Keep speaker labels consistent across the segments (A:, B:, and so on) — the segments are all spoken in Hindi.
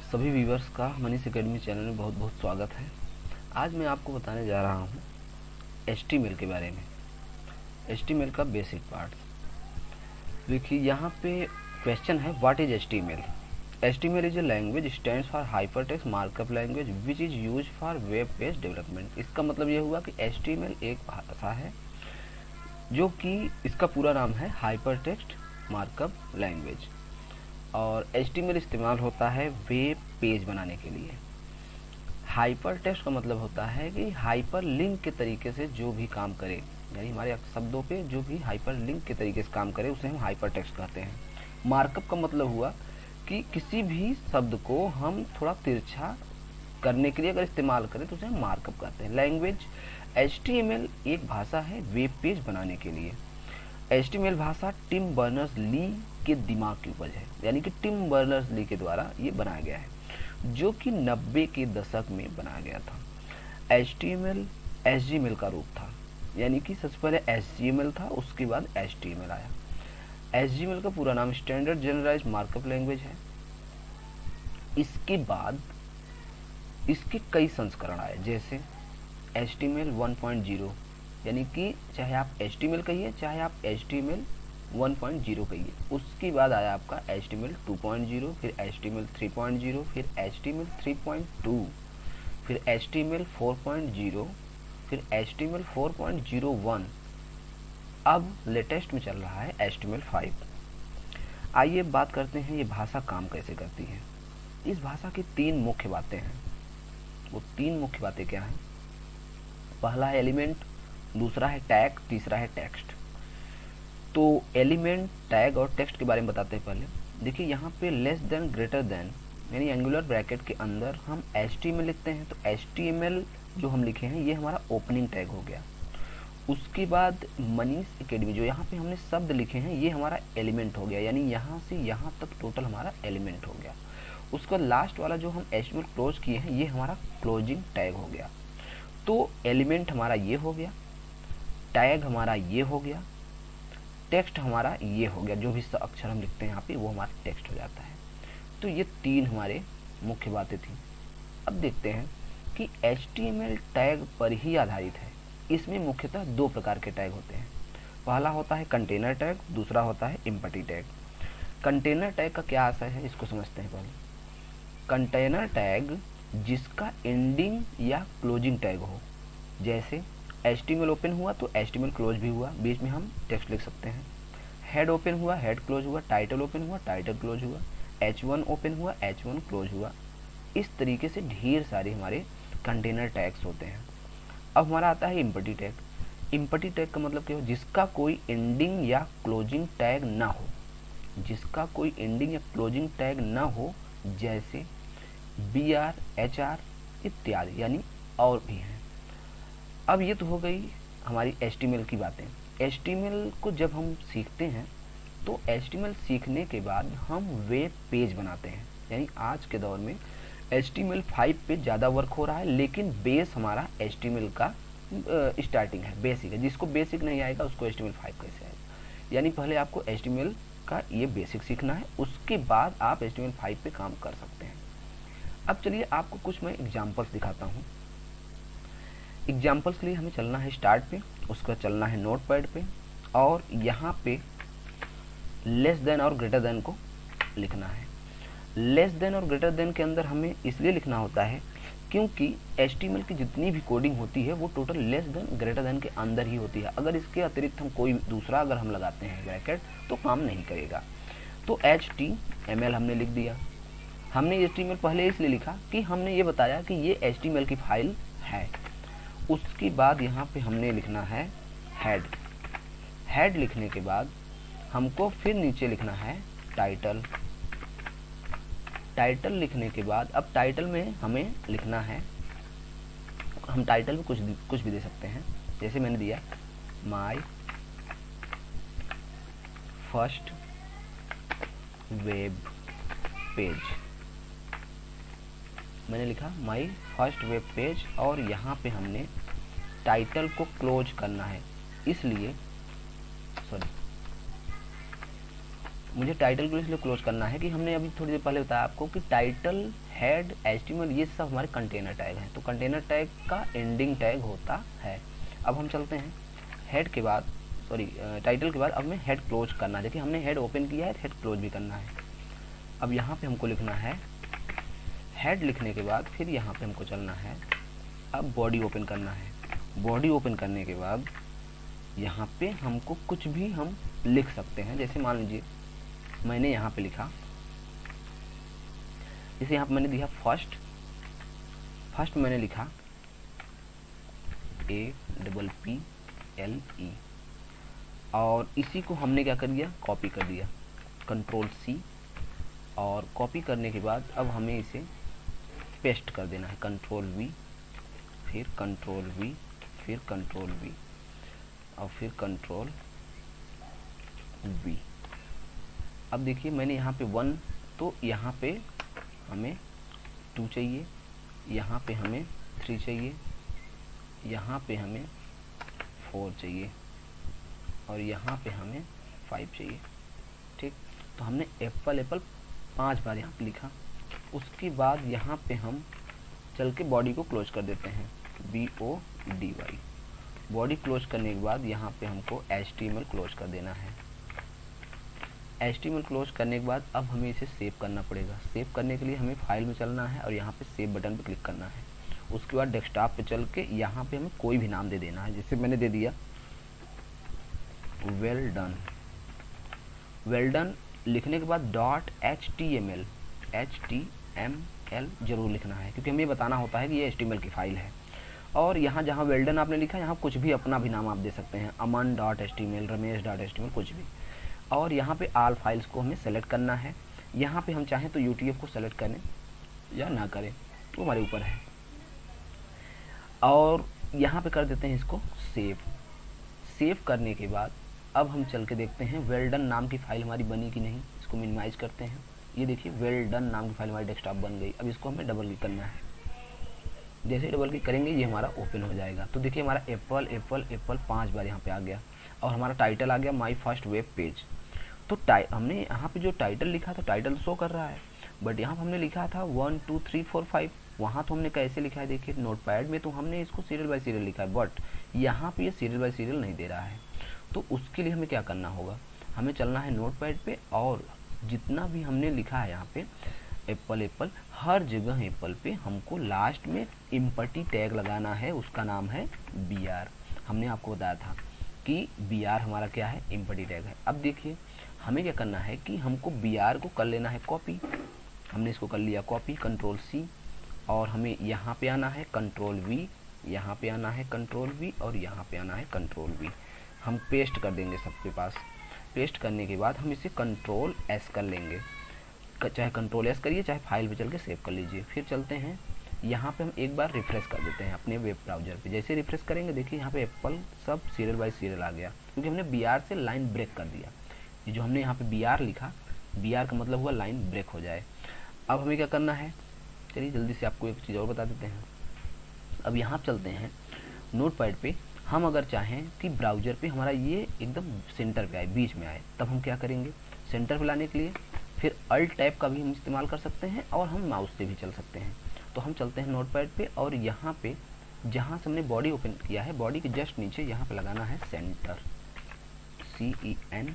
A: सभी व्यूवर्स का मनीष एकेडमी चैनल में बहुत बहुत स्वागत है। आज मैं आपको बताने जा रहा हूँ HTML के बारे में। HTML का बेसिक पार्ट। देखिए यहाँ पे क्वेश्चन है, what is HTML? HTML is a language stands for hypertext markup language which is use for web page development. इसका मतलब ये हुआ कि HTML एक भाषा है जो कि इसका पूरा नाम है हाइपरटेक्स्ट मार्कअप लैंग्वेज, और HTML इस्तेमाल होता है वेब पेज बनाने के लिए। हाइपर टेक्स्ट का मतलब होता है कि हाइपर लिंक के तरीके से जो भी काम करे, यानी हमारे शब्दों पे जो भी हाइपर लिंक के तरीके से काम करे उसे हम हाइपर टेक्स्ट कहते हैं। मार्कअप का मतलब हुआ कि किसी भी शब्द को हम थोड़ा तिरछा करने के लिए अगर इस्तेमाल करें तो उसे हम मार्कअप कहते हैं। लैंग्वेज HTML एक भाषा है वेब पेज बनाने के लिए। HTML भाषा टिम बर्नर्स-ली के दिमाग की उपज है, यानी कि टिम बर्नर्स-ली के द्वारा ये बनाया गया है, जो कि 90 के दशक में बनाया गया था। HTML HTML का रूप था, यानी कि सबसे पहले HTML था, उसके बाद HTML आया। HTML का पूरा नाम स्टैंडर्ड जनरलाइज्ड मार्कअप लैंग्वेज है। इसके बाद इसके कई संस्करण आए, जैसे HTML 1.0, यानी कि चाहे आप HTML कहिए चाहे आप HTML 1.0 कहिए। उसके बाद आया आपका HTML 2.0, फिर HTML 3.0, फिर HTML 3.2, फिर HTML 4.0, फिर HTML 4.01, अब लेटेस्ट में चल रहा है HTML 5। आइए बात करते हैं ये भाषा काम कैसे करती है। इस भाषा की तीन मुख्य बातें हैं। वो तीन मुख्य बातें क्या हैं? पहला है एलिमेंट, दूसरा है टैग, तीसरा है टेक्स्ट। तो एलिमेंट, टैग और टेक्स्ट के बारे में बताते हैं पहले। देखिए यहाँ पे लेस देन, ग्रेटर देन, यानी एंगुलर ब्रैकेट के अंदर हम HTML लिखते हैं, तो HTML जो हम लिखे हैं ये हमारा ओपनिंग टैग हो गया। उसके बाद मनीष एकेडमी, जो यहाँ पे हमने शब्द लिखे हैं ये हमारा एलिमेंट हो गया, यानी यहाँ से यहाँ तक टोटल हमारा एलिमेंट हो गया। उसका लास्ट वाला जो हम HTML क्लोज किए हैं ये हमारा क्लोजिंग टैग हो गया। तो एलिमेंट हमारा ये हो गया, टैग हमारा ये हो गया, टेक्स्ट हमारा ये हो गया। जो भी अक्षर हम लिखते हैं यहाँ पे वो हमारा टेक्स्ट हो जाता है। तो ये तीन हमारे मुख्य बातें थी। अब देखते हैं कि HTML टैग पर ही आधारित है। इसमें मुख्यतः दो प्रकार के टैग होते हैं। पहला होता है कंटेनर टैग, दूसरा होता है एम्प्टी टैग। कंटेनर टैग का क्या आशय है इसको समझते हैं पहले। कंटेनर टैग जिसका एंडिंग या क्लोजिंग टैग हो, जैसे HTML ओपन हुआ तो HTML क्लोज भी हुआ, बीच में हम टेक्स्ट लिख सकते हैं। हेड ओपन हुआ, हेड क्लोज हुआ, टाइटल ओपन हुआ, टाइटल क्लोज हुआ, H1 ओपन हुआ, H1 क्लोज हुआ। इस तरीके से ढेर सारे हमारे कंटेनर टैग्स होते हैं। अब हमारा आता है एम्प्टी टैग। एम्प्टी टैग का मतलब क्या हो? जिसका कोई एंडिंग या क्लोजिंग टैग ना हो, जिसका कोई एंडिंग या क्लोजिंग टैग ना हो, जैसे BR, HR इत्यादि, यानी और भी हैं। अब ये तो हो गई हमारी HTML की बातें। HTML को जब हम सीखते हैं तो HTML सीखने के बाद हम वेब पेज बनाते हैं, यानी आज के दौर में HTML 5 पे ज़्यादा वर्क हो रहा है, लेकिन बेस हमारा HTML का स्टार्टिंग है, बेसिक है। जिसको बेसिक नहीं आएगा उसको HTML 5 कैसे आएगा? यानी पहले आपको HTML का ये बेसिक सीखना है, उसके बाद आप HTML 5 पे काम कर सकते हैं। अब चलिए आपको कुछ मैं एग्जाम्पल्स दिखाता हूँ। एग्जाम्पल्स के लिए हमें चलना है स्टार्ट पे, उसका चलना है नोटपैड पे, और यहाँ पे लेस देन और ग्रेटर देन को लिखना है। लेस देन और ग्रेटर देन के अंदर हमें इसलिए लिखना होता है क्योंकि HTML की जितनी भी कोडिंग होती है वो total less than greater than के अंदर ही होती है। अगर इसके अतिरिक्त हम कोई दूसरा अगर हम लगाते हैं ब्रैकेट तो काम नहीं करेगा। तो HTML हमने लिख दिया। हमने HTML पहले इसलिए लिखा कि हमने ये बताया कि ये HTML की फाइल है। उसके बाद यहाँ पे हमने लिखना है हेड। हेड लिखने के बाद हमको फिर नीचे लिखना है टाइटल। टाइटल लिखने के बाद अब टाइटल में हमें लिखना है, हम टाइटल में कुछ भी दे सकते हैं, जैसे मैंने दिया माय फर्स्ट वेब पेज। मैंने लिखा माय फर्स्ट वेब पेज, और यहाँ पे हमने टाइटल को क्लोज करना है, इसलिए मुझे टाइटल को इसलिए क्लोज करना है कि हमने अभी थोड़ी देर पहले बताया आपको कि टाइटल, हेड, एचटीएमएल ये सब हमारे कंटेनर टैग हैं। तो कंटेनर टैग का एंडिंग टैग होता है। अब हम चलते हैं हेड के बाद, टाइटल के बाद अब हमें हेड क्लोज करना है। देखिए हमने हेड ओपन किया है, हेड क्लोज भी करना है। अब यहाँ पे हमको लिखना है हेड, लिखने के बाद फिर यहाँ पे हमको चलना है, अब बॉडी ओपन करना है। बॉडी ओपन करने के बाद यहाँ पे हमको कुछ भी हम लिख सकते हैं। जैसे मान लीजिए मैंने यहाँ पे लिखा, जैसे यहाँ पे मैंने दिया फर्स्ट मैंने लिखा APPLE, और इसी को हमने क्या कर दिया, कॉपी कर दिया, कंट्रोल C, और कॉपी करने के बाद अब हमें इसे पेस्ट कर देना है, कंट्रोल V, फिर कंट्रोल V, फिर कंट्रोल V, और फिर कंट्रोल V। अब देखिए मैंने यहाँ पे 1, तो यहाँ पे हमें 2 चाहिए, यहाँ पे हमें 3 चाहिए, यहाँ पे हमें 4 चाहिए, और यहाँ पे हमें 5 चाहिए। ठीक, तो हमने एप्पल 5 बार यहाँ पे लिखा। उसके बाद यहाँ पे हम चल के बॉडी को क्लोज कर देते हैं, BODY। बॉडी क्लोज करने के बाद यहाँ पे हमको HTML क्लोज कर देना है। HTML क्लोज करने के बाद अब हमें इसे सेव करना पड़ेगा। सेव करने के लिए हमें फाइल में चलना है और यहाँ पे सेव बटन पे क्लिक करना है। उसके बाद डेस्कटॉप पे चल के यहाँ पे हमें कोई भी नाम दे देना है। जैसे मैंने दे दिया वेल डन। वेल डन लिखने के बाद .html जरूर लिखना है, क्योंकि हमें बताना होता है कि ये HTML की फाइल है। और यहाँ जहाँ वेल डन आपने लिखा, यहाँ कुछ भी अपना भी नाम आप दे सकते हैं, aman.html, ramesh.html, कुछ भी। और यहाँ पे ऑल फाइल्स को हमें सेलेक्ट करना है। यहाँ पे हम चाहें तो UTF को सेलेक्ट करें या ना करें, तो हमारे ऊपर है। और यहाँ पे कर देते हैं इसको सेव। सेव करने के बाद अब हम चल के देखते हैं वेल डन नाम की फाइल हमारी बनी कि नहीं। इसको मिनिमाइज करते हैं, ये देखिए वेल डन नाम की फाइल हमारी डेस्कटॉप बन गई। अब इसको हमें डबल क्लिक करना है। जैसे डबल क्लिक करेंगे ये हमारा ओपन हो जाएगा। तो देखिए हमारा एप्पल 5 बार यहाँ पे आ गया, और हमारा टाइटल आ गया माई फर्स्ट वेब पेज। तो हमने यहाँ पे जो टाइटल लिखा था, टाइटल शो कर रहा है, बट यहाँ पे हमने लिखा था 1 2 3 4 5। वहाँ तो हमने कैसे लिखा है, देखिए नोटपैड में तो हमने इसको सीरियल बाय सीरियल लिखा है, बट यहाँ पे ये सीरियल बाय सीरियल नहीं दे रहा है। तो उसके लिए हमें क्या करना होगा, हमें चलना है नोटपैड पे, और जितना भी हमने लिखा है यहाँ पे एप्पल, हर जगह एप्पल पे हमको लास्ट में इम्पटी टैग लगाना है। उसका नाम है BR। हमने आपको बताया था कि BR हमारा क्या है, इम्पटी टैग है। अब देखिए हमें क्या करना है कि हमको BR को कर लेना है कॉपी। हमने इसको कर लिया कॉपी, कंट्रोल C, और हमें यहाँ पे आना है कंट्रोल V, यहाँ पे आना है कंट्रोल V, और यहाँ पे आना है कंट्रोल V। हम पेस्ट कर देंगे सबके पास। पेस्ट करने के बाद हम इसे कंट्रोल S कर लेंगे, चाहे कंट्रोल S करिए, चाहे फाइल पे चल के सेव कर लीजिए। फिर चलते हैं यहाँ पे हम एक बार रिफ्रेश कर देते हैं अपने वेब ब्राउज़र पे। जैसे रिफ्रेश करेंगे देखिए यहाँ पे एप्पल सब सीरियल बाय सीरियल आ गया, क्योंकि हमने BR से लाइन ब्रेक कर दिया। ये जो हमने यहाँ पे BR लिखा, BR का मतलब हुआ लाइन ब्रेक हो जाए। अब हमें क्या करना है, चलिए जल्दी से आपको एक चीज़ और बता देते हैं। अब यहाँ चलते हैं नोटपैड पे। हम अगर चाहें कि ब्राउज़र पे हमारा ये एकदम सेंटर पे आए, बीच में आए, तब हम क्या करेंगे, सेंटर पे लाने के लिए फिर अल्ट टैब का भी हम इस्तेमाल कर सकते हैं, और हम माउस से भी चल सकते हैं। तो हम चलते हैं नोटपैड पे, और यहाँ पे जहाँ से हमने बॉडी ओपन किया है, बॉडी के जस्ट नीचे यहाँ पे लगाना है सेंटर, CENTER,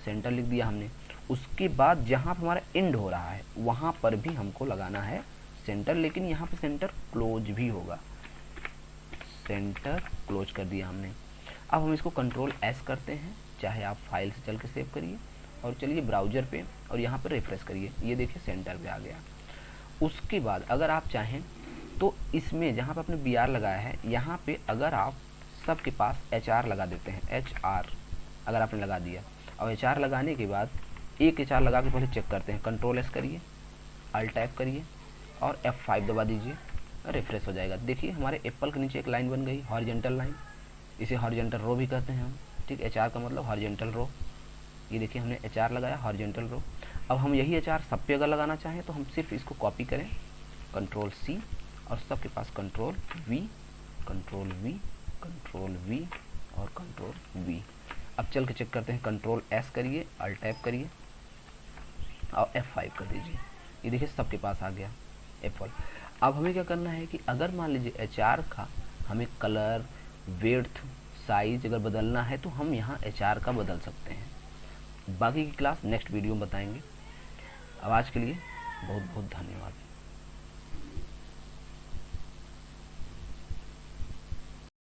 A: सेंटर लिख दिया हमने। उसके बाद जहाँ पर हमारा एंड हो रहा है वहाँ पर भी हमको लगाना है सेंटर, लेकिन यहाँ पे सेंटर क्लोज भी होगा। सेंटर क्लोज कर दिया हमने। अब हम इसको कंट्रोल S करते हैं, चाहे आप फाइल से चल के सेव करिए, और चलिए ब्राउज़र पे और यहाँ पर रिफ्रेश करिए, ये देखिए सेंटर पे आ गया। उसके बाद अगर आप चाहें तो इसमें जहाँ पे आपने BR लगाया है, यहाँ पे अगर आप सबके पास HR लगा देते हैं, HR अगर आपने लगा दिया, और HR लगाने के बाद एक HR लगा के पहले चेक करते हैं, कंट्रोल S करिए, अल्ट टैब करिए और F5 दबा दीजिए, रिफ्रेश हो जाएगा। देखिए हमारे एप्पल के नीचे एक लाइन बन गई, हॉरिजॉन्टल लाइन, इसे हॉरिजॉन्टल रो भी कहते हैं हम। ठीक, HR का मतलब हॉरिजॉन्टल रो। ये देखिए हमने HR लगाया, हॉरिजॉन्टल रो। अब हम यही HR सब पे अगर लगाना चाहें तो हम सिर्फ इसको कॉपी करें, कंट्रोल C, और सबके पास control V, control V, control V और कंट्रोल V। अब चल के चेक करते हैं, कंट्रोल एस करिए, अल्ट टैप करिए और F5 कर दीजिए। ये देखिए सबके पास आ गया F1। अब हमें क्या करना है कि अगर मान लीजिए HR का हमें कलर, विड्थ, साइज अगर बदलना है तो हम यहाँ HR का बदल सकते हैं। बाकी की क्लास नेक्स्ट वीडियो में बताएंगे। अब आज के लिए बहुत बहुत धन्यवाद।